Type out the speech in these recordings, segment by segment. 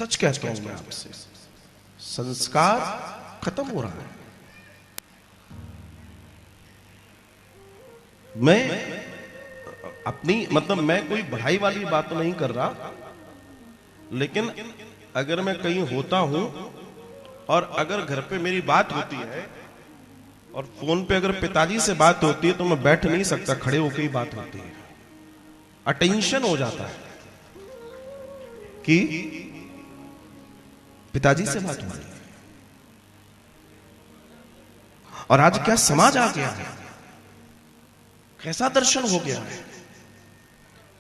सच कहता हूं मैं आपसे, संस्कार खत्म हो रहा है। मैं अपनी मतलब मैं कोई बढ़ाई वाली बात तो नहीं कर रहा, लेकिन अगर मैं कहीं होता हूं और अगर घर पे मेरी बात होती है और फोन पे अगर पिताजी से बात होती है तो मैं बैठ नहीं सकता, खड़े होकर ही बात होती है। अटेंशन हो जाता है कि पिताजी से बात हो रही है। और आज क्या समाज आ गया है, कैसा दर्शन हो गया है,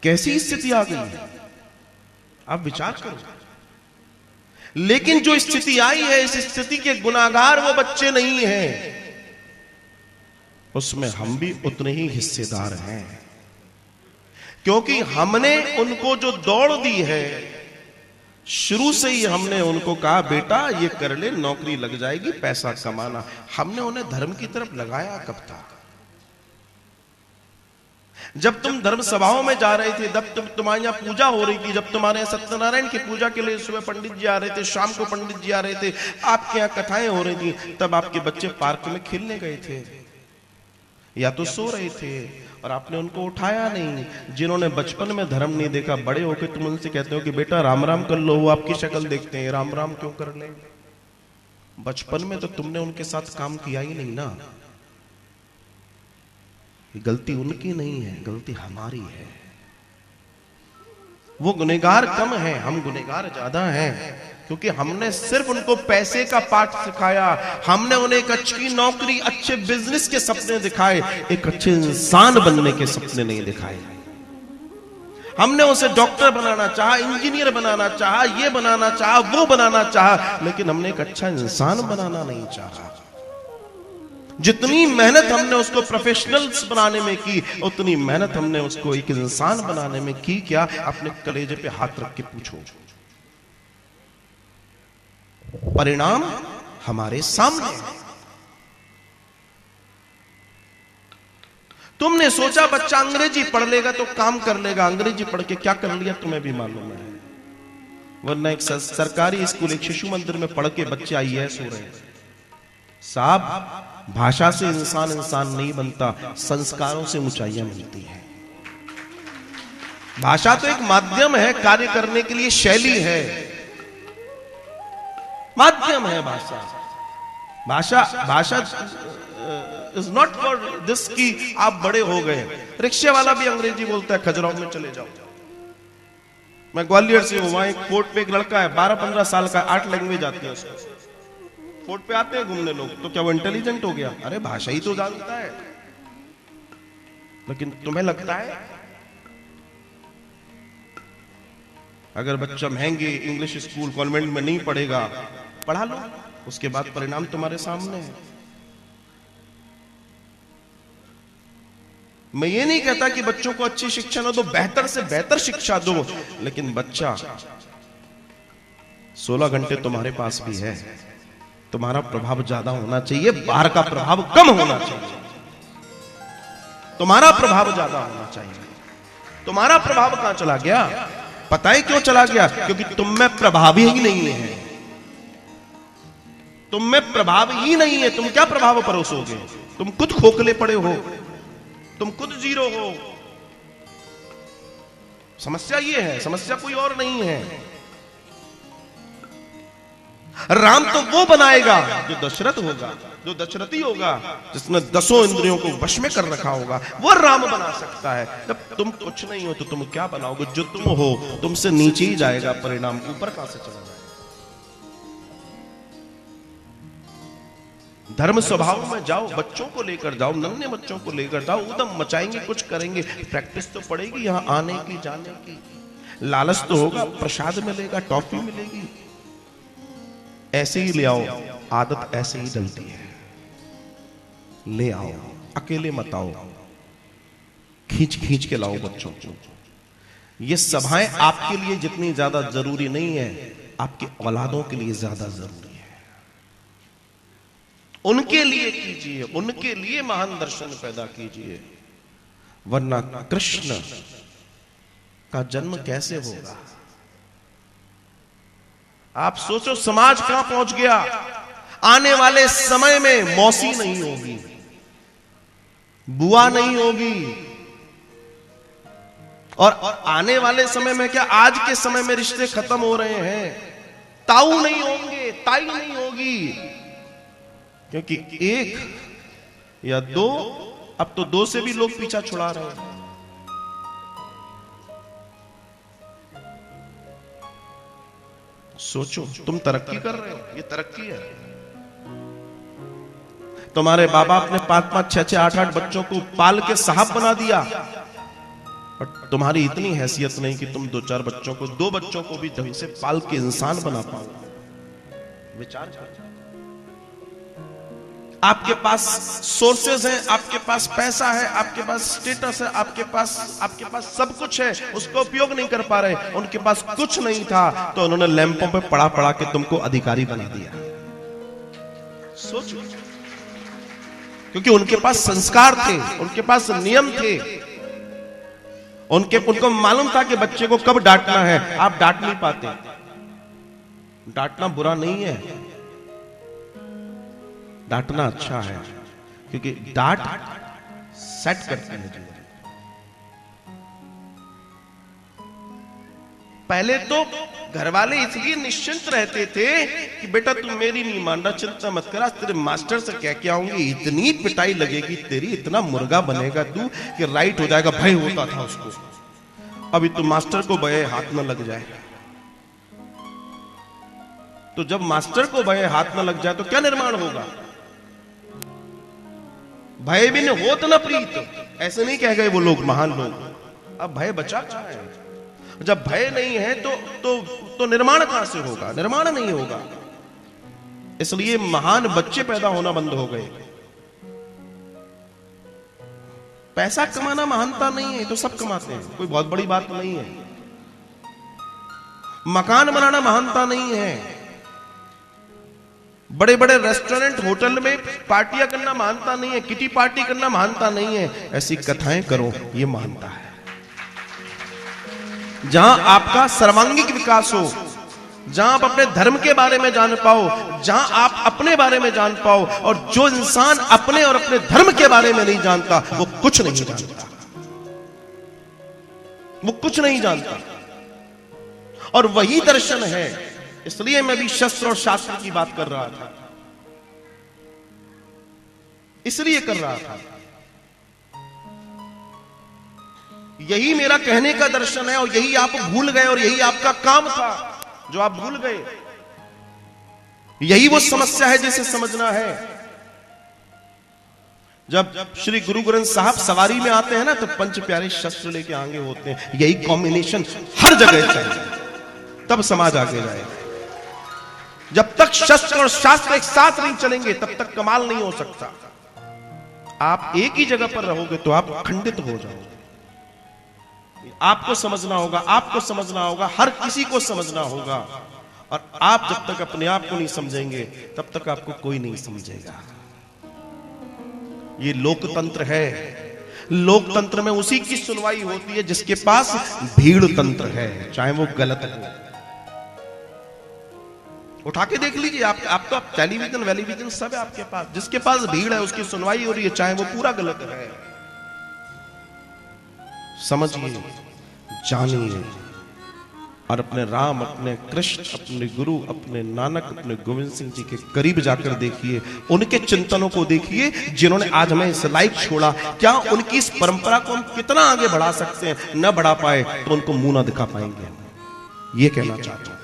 कैसी स्थिति आ गई है, आप विचार करो। लेकिन जो स्थिति आई है, इस स्थिति के गुनाहगार वो बच्चे नहीं हैं, उसमें हम भी उतने ही हिस्सेदार हैं, क्योंकि हमने उनको जो दौड़ दी है, शुरू से ही हमने उनको कहा बेटा ये कर ले, नौकरी लग जाएगी, पैसा कमाना। हमने उन्हें धर्म की तरफ लगाया कब था? जब तुम धर्म सभाओं में जा रहे थे, जब तुम्हारे यहाँ पूजा हो रही थी, जब तुम्हारे यहाँ सत्यनारायण की पूजा के लिए सुबह पंडित जी आ रहे थे, शाम को पंडित जी आ रहे थे, आपके यहाँ कथाएं हो रही थी, तब आपके बच्चे पार्क में खेलने गए थे या तो सो रहे थे और आपने उनको उठाया नहीं। जिन्होंने बचपन में धर्म नहीं देखा, बड़े होकर तुम उनसे कहते हो कि बेटा राम राम कर लो, वो आपकी शक्ल देखते हैं, राम राम क्यों कर ले? बचपन में तो तुमने उनके साथ काम किया ही नहीं ना। गलती उनकी नहीं है, गलती हमारी है। वो गुनहगार कम है, हम गुनहगार ज्यादा हैं, क्योंकि हमने सिर्फ उनको पैसे का पाठ सिखाया, हमने उन्हें एक अच्छी नौकरी, अच्छे बिजनेस के सपने दिखाए, एक अच्छे इंसान बनने के सपने नहीं दिखाए। हमने उसे डॉक्टर बनाना चाहा, इंजीनियर बनाना चाहा, ये बनाना चाहा, वो बनाना चाहा, लेकिन हमने एक अच्छा इंसान बनाना नहीं चाहा। जितनी मेहनत हमने उसको प्रोफेशनल्स बनाने में की, उतनी मेहनत हमने उसको एक इंसान बनाने में की क्या? अपने कलेजे पे हाथ रख के पूछो। परिणाम हमारे सामने है। तुमने सोचा बच्चा अंग्रेजी पढ़ लेगा तो काम कर लेगा, अंग्रेजी पढ़ के क्या कर लिया तुम्हें भी मालूम है। वरना एक सरकारी स्कूल, एक शिशु मंदिर में पढ़ के बच्चे IAS हो रहे हैं। साहब, भाषा से इंसान नहीं बनता, संस्कारों से ऊंचाइयां मिलती हैं। भाषा तो एक माध्यम है कार्य करने के लिए, शैली है, माध्यम है भाषा इज नॉट फॉर दिस कि आप बड़े हो गए। रिक्शे वाला भी अंग्रेजी बोलता है, खजुराहो में चले जाओ। मैं ग्वालियर से हूं, वहां एक फोर्ट पे एक लड़का है, 12-15 साल का, 8 लैंग्वेज आती है उसको। फोर्ट पे आते हैं घूमने लोग, तो क्या वो इंटेलिजेंट हो गया? अरे भाषा ही तो जानता है। लेकिन तुम्हें लगता है अगर बच्चा महंगे इंग्लिश स्कूल कॉन्वेंट में नहीं पढ़ेगा, पढ़ा लो, उसके बाद परिणाम तुम्हारे सामने है। मैं ये नहीं कहता कि बच्चों को अच्छी शिक्षा ना दो, बेहतर से बेहतर शिक्षा दो, लेकिन बच्चा 16 घंटे तुम्हारे पास भी है, तुम्हारा प्रभाव ज्यादा होना चाहिए, बाहर का प्रभाव कम होना चाहिए। तुम्हारा प्रभाव ज्यादा होना चाहिए। तुम्हारा प्रभाव कहां चला गया? पता है क्यों चला गया? क्योंकि तुम में प्रभाव ही नहीं है। तुम में प्रभाव ही नहीं है, तुम क्या प्रभाव परोसोगे? तुम खुद खोखले पड़े हो, तुम खुद जीरो हो। समस्या ये है, समस्या कोई और नहीं है। राम तो वो बनाएगा जो दशरथ होगा, जो दशरथी होगा, जिसने 10 इंद्रियों को वश में कर रखा होगा, वो राम बना सकता है। जब तुम कुछ नहीं हो तो तुम क्या बनाओगे? जो तुम हो तुमसे नीचे ही जाएगा परिणाम, ऊपर कहां से चला जाएगा? धर्म स्वभाव में जाओ, बच्चों को लेकर जाओ, नन्हे बच्चों को लेकर जाओ, उदम मचाएंगे, कुछ करेंगे, प्रैक्टिस तो पड़ेगी यहां आने की जाने की, लालच तो होगा, प्रसाद मिलेगा, टॉफी मिलेगी, ऐसे ही ले आओ। आदत ऐसे ही डलती है, ले आओ, अकेले मत आओ, खींच खींच के लाओ बच्चों को। ये सभाएं आपके लिए जितनी ज्यादा जरूरी नहीं है, आपके औलादों के लिए ज्यादा जरूरी है। उनके लिए कीजिए, उनके लिए महान दर्शन पैदा कीजिए, वरना कृष्ण का जन्म कैसे होगा? आप सोचो समाज कहां पहुंच गया। आने वाले समय में मौसी नहीं होगी, बुआ नहीं होगी, और आने वाले समय में क्या, आज के समय में रिश्ते खत्म हो रहे हैं। ताऊ नहीं होंगे, ताई नहीं होगी, क्योंकि एक या दो, अब तो दो से भी लोग पीछा छुड़ा रहे हैं। सोचो, तुम तरक्की कर रहे हो, ये तरक्की है। तुम्हारे बाप बाप ने 5-5, 6-6, 8-8 बच्चों को पाल के साहब बना दिया, और तुम्हारी इतनी हैसियत नहीं कि तुम 2-4 बच्चों को, 2 बच्चों को भी ढंग से पाल के इंसान बना पाओ। विचार करो। आपके पास सोर्सेज हैं, आपके पास पैसा है, आपके पास स्टेटस है, आपके पास सब कुछ है, उसका उपयोग नहीं कर पा रहे। उनके पास कुछ नहीं था तो उन्होंने लैंपों पे पढ़ा पढ़ा के तुमको अधिकारी बना दिया। सोचो, क्योंकि उनके पास संस्कार थे, उनके पास नियम थे, उनको मालूम था कि बच्चे को कब डांटना है। आप डांट नहीं पाते। डांटना बुरा नहीं है, डांटना अच्छा है, क्योंकि डांट सेट करती है जीवन। पहले तो घर वाले इसलिए निश्चिंत रहते थे कि बेटा तू मेरी नहीं मान रहा, चिंता मत कर, आज तेरे मास्टर से कह के आऊंगी, इतनी पिटाई लगेगी तेरी, इतना मुर्गा बनेगा तू कि राइट हो जाएगा। भय होता था उसको। अभी तो मास्टर को भय हाथ न लग जाए, तो जब मास्टर को भय हाथ न लग जाए तो क्या निर्माण होगा। भय बिन होत न प्रीत, ऐसे नहीं कह गए वो लोग, महान लोग। अब भय बचा कहां है। जब भय नहीं है तो निर्माण कहां से होगा, निर्माण नहीं होगा। इसलिए महान बच्चे पैदा होना बंद हो गए। पैसा कमाना महानता नहीं है, तो सब कमाते हैं, कोई बहुत बड़ी बात नहीं है। मकान बनाना महानता नहीं है, बड़े बड़े रेस्टोरेंट होटल में पार्टियां करना महानता नहीं है, किटी पार्टी करना महानता नहीं है। ऐसी कथाएं करो, ये महानता है। जहां आपका सर्वांगीण विकास हो, जहां आप अपने धर्म के बारे में जान पाओ, जहां आप अपने बारे में जान पाओ। और जो इंसान अपने और अपने धर्म के बारे में नहीं जानता वो कुछ नहीं जानता, वो कुछ नहीं जानता। और वही दर्शन है। इसलिए मैं भी शस्त्र और शास्त्र की बात कर रहा था, इसलिए कर रहा था। यही मेरा कहने का दर्शन है, और यही आप भूल गए, और यही आपका काम था जो आप भूल गए। यही वो समस्या है जिसे समझना है। जब श्री गुरु ग्रंथ साहब सवारी में आते हैं ना, तो पंच प्यारे शस्त्र लेके आगे होते हैं। यही कॉम्बिनेशन हर जगह चाहिए, तब समाज आगे जाएगा। जब तक शस्त्र और शास्त्र एक साथ नहीं चलेंगे तब तक कमाल नहीं हो सकता। आप एक ही जगह पर रहोगे तो आप खंडित हो जाओगे। आपको समझना होगा, आपको समझना होगा, हर किसी को समझना होगा। और आप जब तक अपने आप को नहीं समझेंगे तब तक आपको कोई नहीं समझेगा। ये लोकतंत्र है। लोकतंत्र में उसी की सुनवाई होती है जिसके पास भीड़ तंत्र है, चाहे वो गलत हो। उठा के देख लीजिए, आप तो टेलीविजन वेलीविजन सब है आपके पास, जिसके पास भीड़ है उसकी सुनवाई हो रही है, चाहे वो पूरा गलत है। समझिए, जानिए, और अपने राम, अपने कृष्ण, अपने गुरु, अपने नानक, अपने गोविंद सिंह जी के करीब जाकर देखिए, उनके चिंतनों को देखिए जिन्होंने आज हमें इस लाइफ छोड़ा। क्या उनकी इस परंपरा को हम कितना आगे बढ़ा सकते हैं? न बढ़ा पाए तो उनको मुंह ना दिखा पाएंगे। ये कहना चाहता हूं।